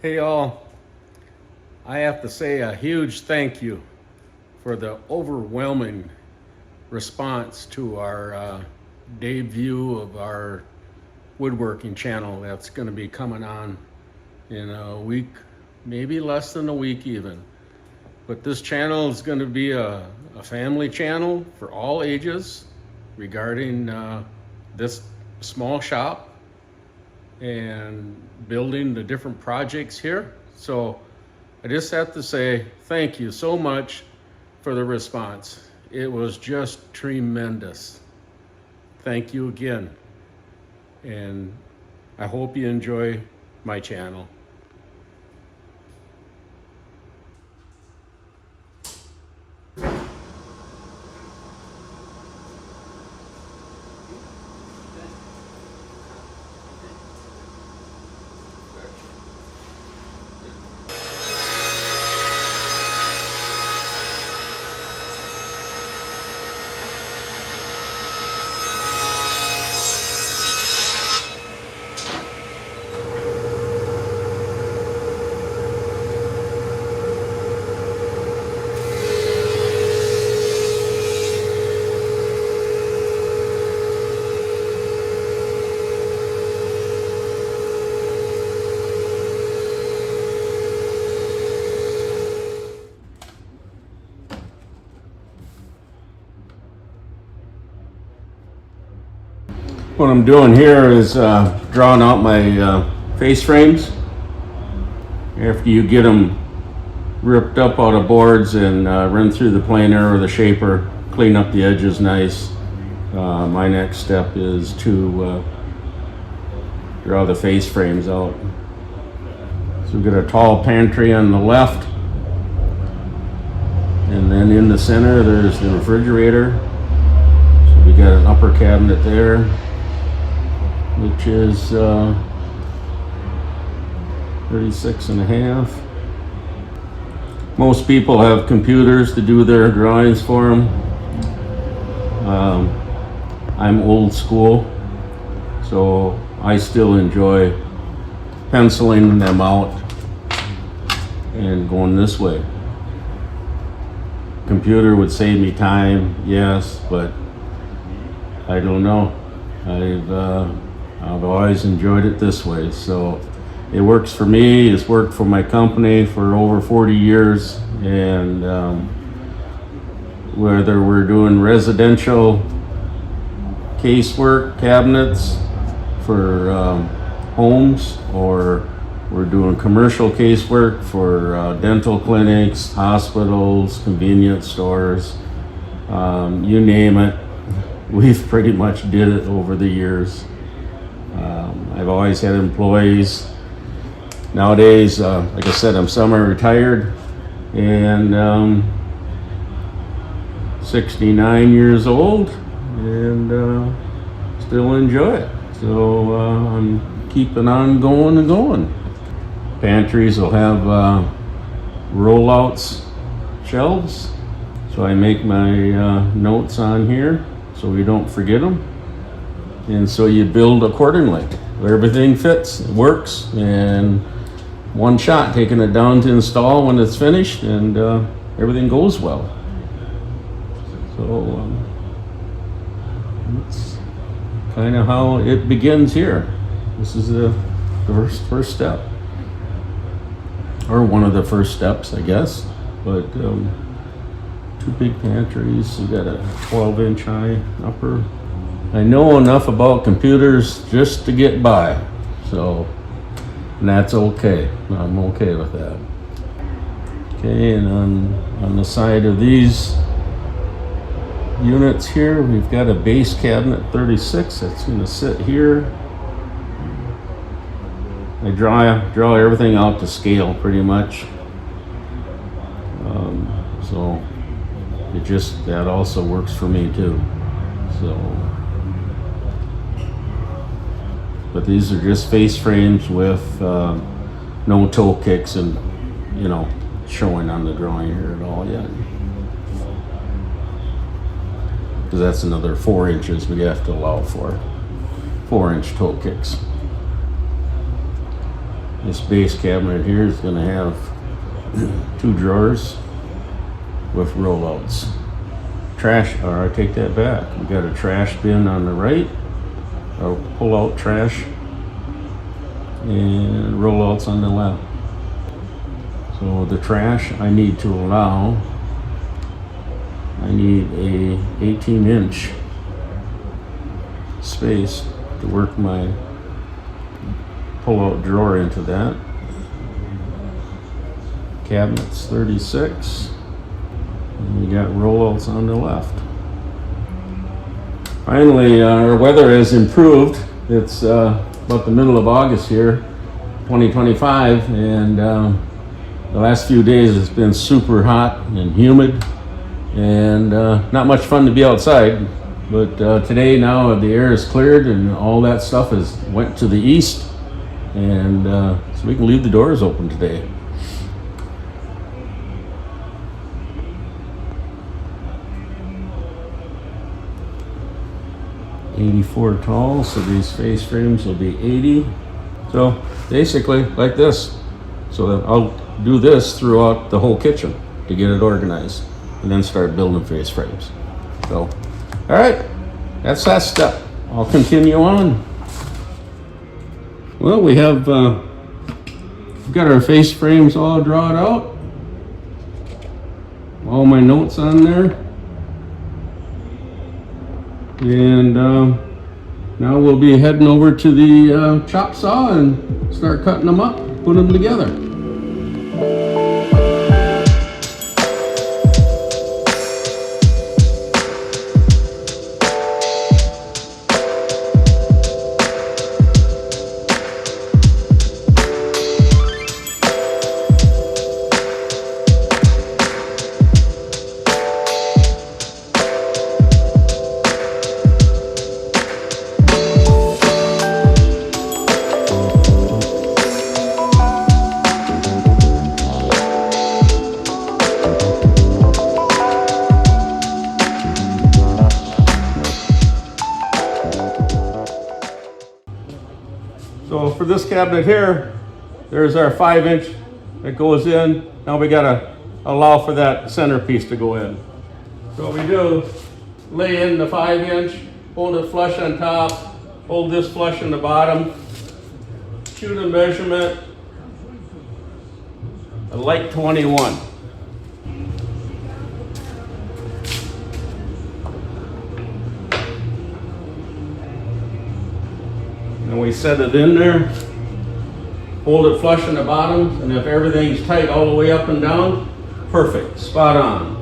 Hey all, I have to say a huge thank you for the overwhelming response to our debut of our woodworking channel that's going to be coming on in a week, maybe less than a week even. But this channel is going to be a family channel for all ages regarding this small shop and building the different projects here. So I just have to say thank you so much for the response. It was just tremendous. Thank you again. And I hope you enjoy my channel. What I'm doing here is drawing out my face frames. After you get them ripped up out of boards and run through the planer or the shaper, clean up the edges nice. My next step is to draw the face frames out. So we've got a tall pantry on the left, and then in the center there's the refrigerator. So we got an upper cabinet there, which is 36 and a half. Most people have computers to do their drawings for them. I'm old school, so I still enjoy penciling them out and going this way. Computer would save me time, yes, but I don't know. I've always enjoyed it this way, so it works for me. It's worked for my company for over 40 years, and whether we're doing residential casework cabinets for homes, or we're doing commercial casework for dental clinics, hospitals, convenience stores, you name it, we've pretty much did it over the years. I've always had employees. Nowadays, like I said, I'm semi-retired and 69 years old, and still enjoy it. So I'm keeping on going and going. Pantries will have rollouts, shelves, so I make my notes on here so we don't forget them. And so you build accordingly. Everything fits, it works, and one shot, taking it down to install when it's finished, and everything goes well. So that's kind of how it begins here. This is the first step, or one of the first steps, I guess. But two big pantries. You got a 12-inch high upper. I know enough about computers just to get by, so, and that's okay. I'm okay with that. Okay, and on the side of these units here, we've got a base cabinet 36 that's going to sit here. I draw everything out to scale pretty much. So that also works for me too. So, but these are just face frames with no toe kicks and, showing on the drawing here at all yet. Because that's another 4 inches we have to allow for 4-inch toe kicks. This base cabinet here is going to have 2 drawers with rollouts. Trash, or I take that back. We got a trash bin on the right, or pull out trash, and rollouts on the left. So the trash I need to allow, I need a 18-inch space to work my pull-out drawer into that. Cabinets 36. And you got rollouts on the left. Finally, our weather has improved. It's about the middle of August here, 2025, and the last few days it's been super hot and humid, and not much fun to be outside. But today, now the air is cleared and all that stuff has went to the east, and so we can leave the doors open today. $84 tall, so these face frames will be 80. So basically like this. So I'll do this throughout the whole kitchen to get it organized, and then start building face frames. So, all right, that's that step. I'll continue on. Well, we've got our face frames all drawn out. All my notes on there. And now we'll be heading over to the chop saw and start cutting them up, putting them together. So for this cabinet here, there's our 5-inch that goes in. Now we gotta allow for that centerpiece to go in. So what we do, lay in the 5-inch, hold it flush on top, hold this flush on the bottom, shoot a measurement, a light 21. And we set it in there, hold it flush on the bottom, and if everything's tight all the way up and down, perfect, spot on.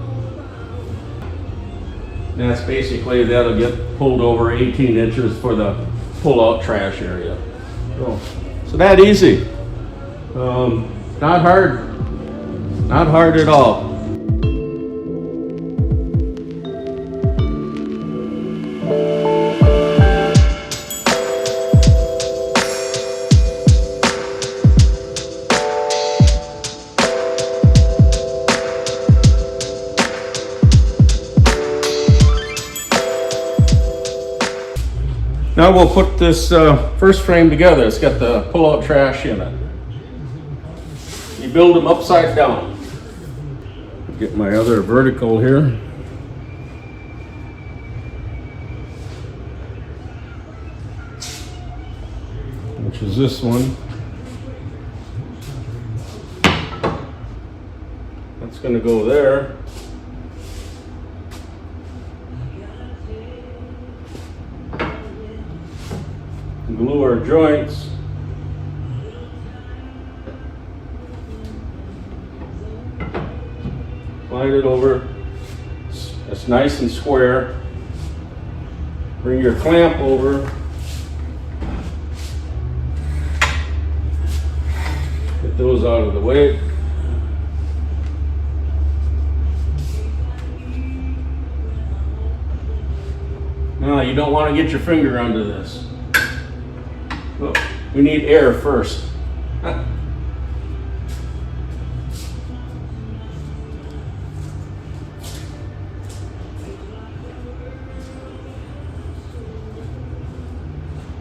And that's basically, that'll get pulled over 18 inches for the pull-out trash area. So that easy. Not hard at all. Now we'll put this first frame together. It's got the pull-out trash in it. You build them upside down. Get my other vertical here. Which is this one. That's going to go there. Glue our joints. Slide it over. It's nice and square. Bring your clamp over. Get those out of the way. Now you don't want to get your finger under this. Well, we need air first.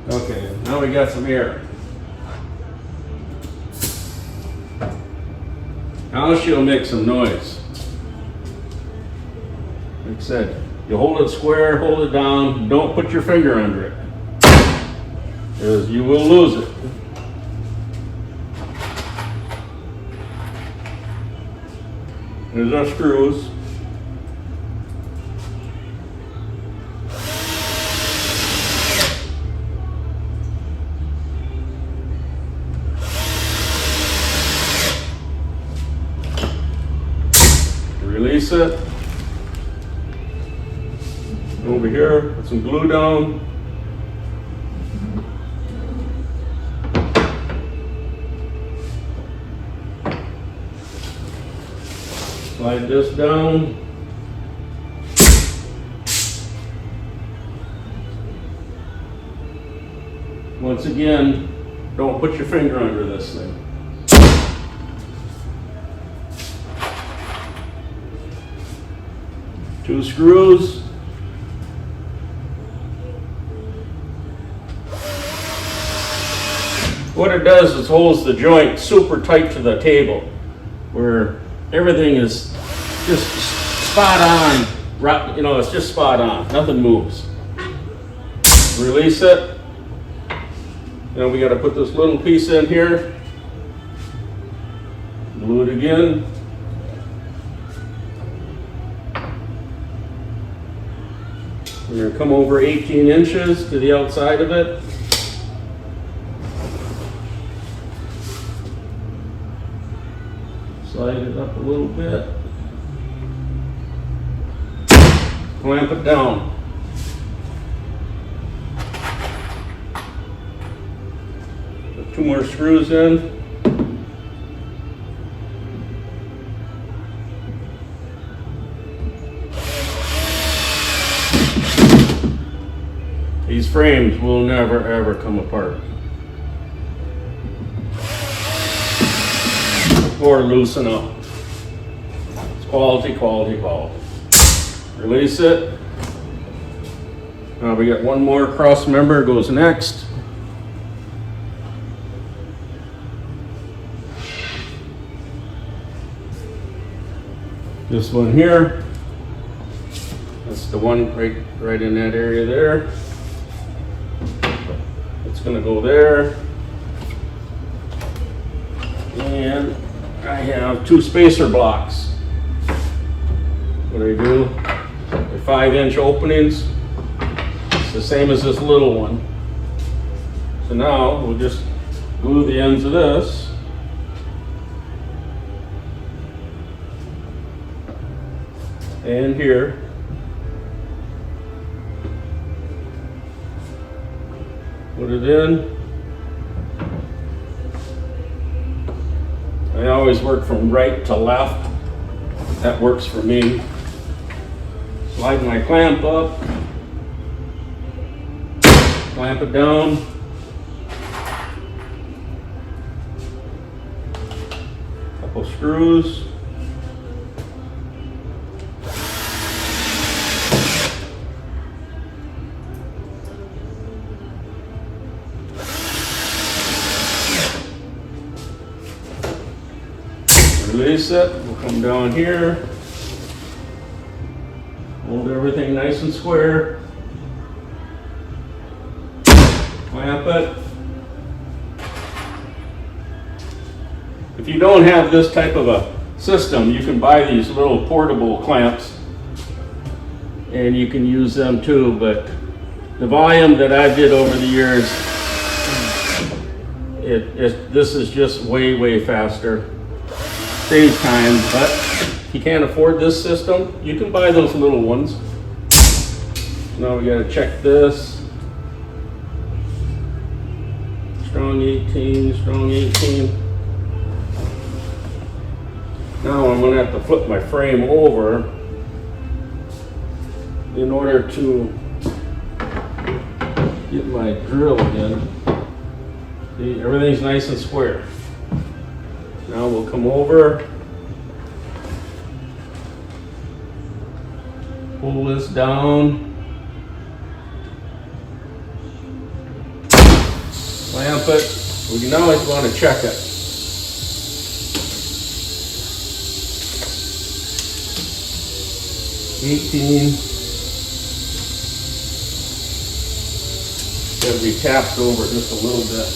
Okay, now we got some air. Now she'll make some noise. Like I said, you hold it square, hold it down, don't put your finger under it, because you will lose it. There's our screws. Release it. Over here, put some glue down. Slide this down. Once again, don't put your finger under this thing. Two screws. What it does is holds the joint super tight to the table, where everything is just spot on. You know, it's just spot on. Nothing moves. Release it. Now we got to put this little piece in here. Glue it again. We're going to come over 18 inches to the outside of it. Slide it up a little bit. Clamp it down. Put 2 more screws in. These frames will never ever come apart or loosen up. It's quality, quality, quality. Release it. Now we got one more cross member goes next. This one here. That's the one right in that area there. It's going to go there. And I have 2 spacer blocks. What I do, they're 5-inch openings. It's the same as this little one. So now we'll just glue the ends of this. And here. Put it in. I always work from right to left. That works for me. Slide my clamp up. Clamp it down. Couple screws. Release it. We'll come down here. Hold everything nice and square. Clamp it. If you don't have this type of a system, you can buy these little portable clamps and you can use them too, but the volume that I did over the years, this is just way faster. Saves time, but if you can't afford this system, you can buy those little ones. Now we got to check this. Strong 18, strong 18. Now I'm going to have to flip my frame over in order to get my drill in. See, everything's nice and square. Now we'll come over, pull this down, clamp it. We can always want to check it. 18. Got to be tapped over just a little bit.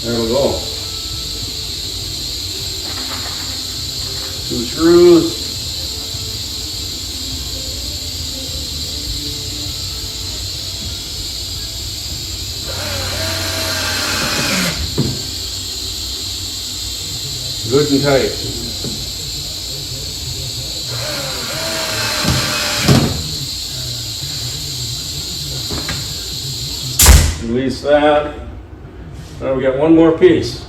There we go. 2 screws. Good and tight. Release that. Now we got one more piece.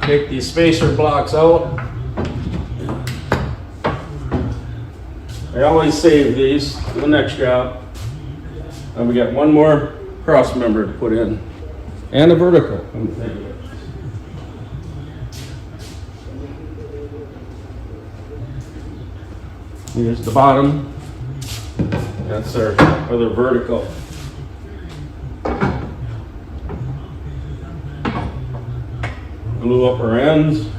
Take these spacer blocks out. I always save these for the next job. And we got one more cross member to put in. And a vertical. Here's the bottom. That's our other vertical. Glue up our ends.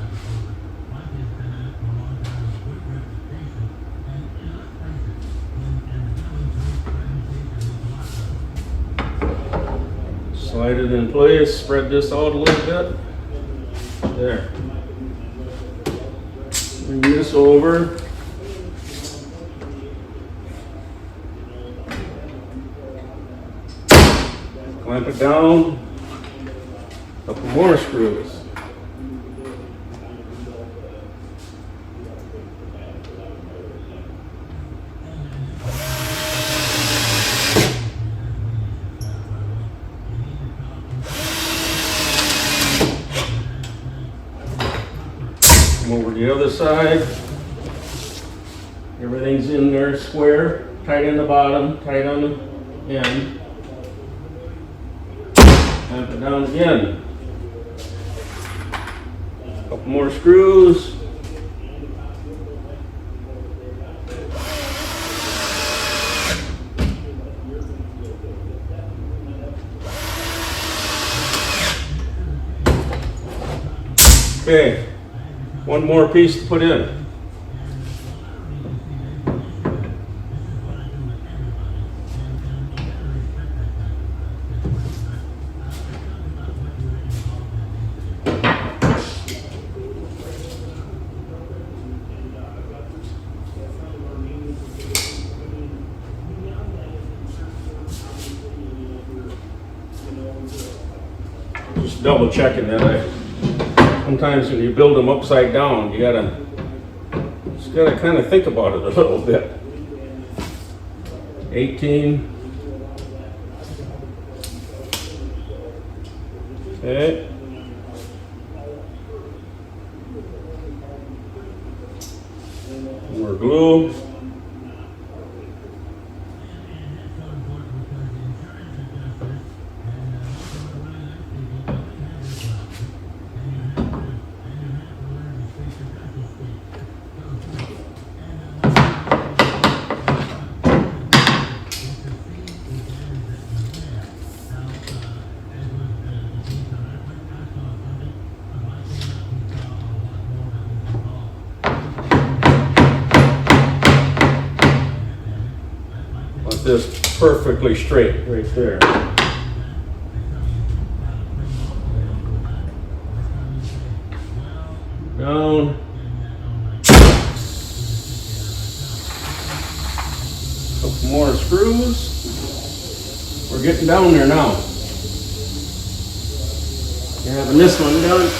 Slide it in place, spread this out a little bit. There. Bring this over. Clamp it down. A couple more screws. Come over the other side. Everything's in there square, tight in the bottom, tight on the end. Clamp it down again. Couple more screws. Okay, one more piece to put in. Just double checking that. Sometimes when you build them upside down, you just gotta kind of think about it a little bit. 18. Okay. More glue. This perfectly straight right there. Down. Couple more screws. We're getting down there now. You're having this one done.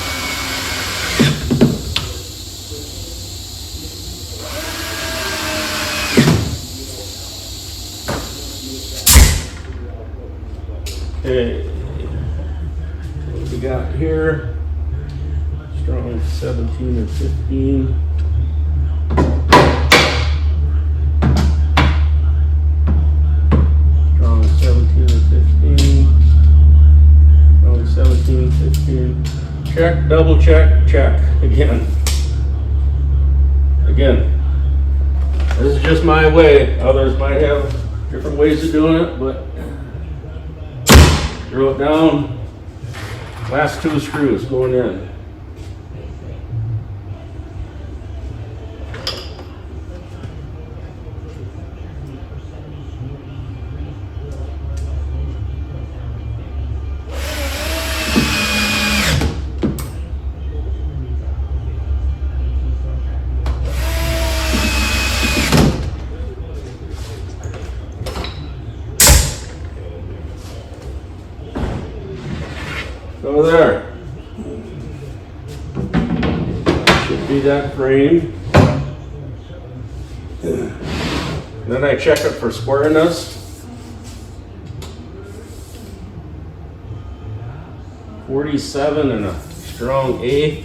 Okay, what we got here? Strong 17 or 15. Strong 17 or 15. Strong 17, 15. Check, double check, check. Again. This is just my way. Others might have different ways of doing it, but throw it down. Last 2 screws going in. So there. Should be that frame. Then I check it for squareness. 47 and a strong 1/8.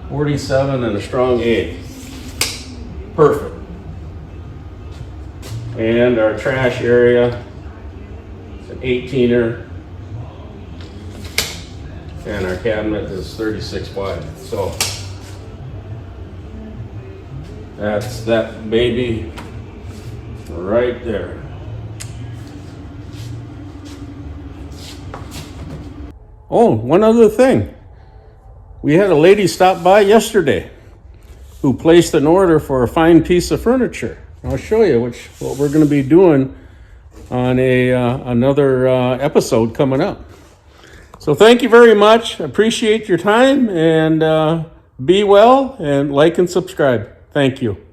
47 and a strong 1/8. Perfect. And our trash area, it's an 18er. And our cabinet is 36 wide. So that's that baby right there. Oh, one other thing. We had a lady stop by yesterday who placed an order for a fine piece of furniture. I'll show you what we're going to be doing on another episode coming up. So thank you very much. Appreciate your time, and be well, and like and subscribe. Thank you.